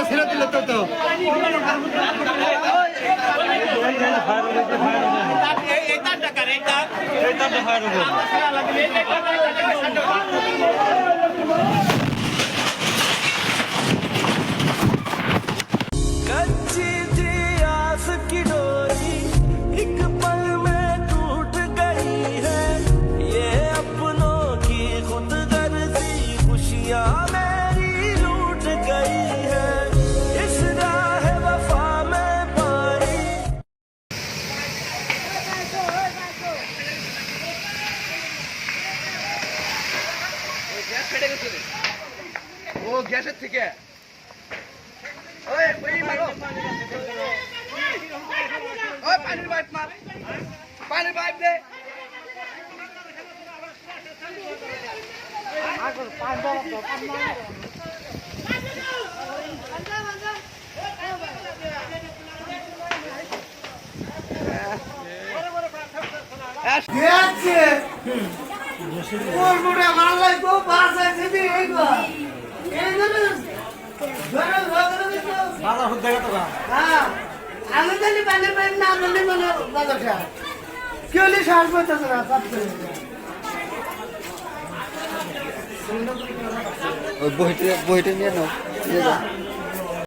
ছেড়ে দিল তো তো कच्ची थी आस की डोरी एक पल में टूट गई है ये अपनों की खुद गर्जी खुशियां मेरी लूट गई है इस राह वफा में पाई ও গ্যাসের থেকে ওই মারো ওই পানির পাইপ মার পানির পাইপ দে আমি জানি পানির পাইপ না বললে মানে বাজারটা কি হলে সাহস পাইতেছে না ওই বইটা নিয়ে নাও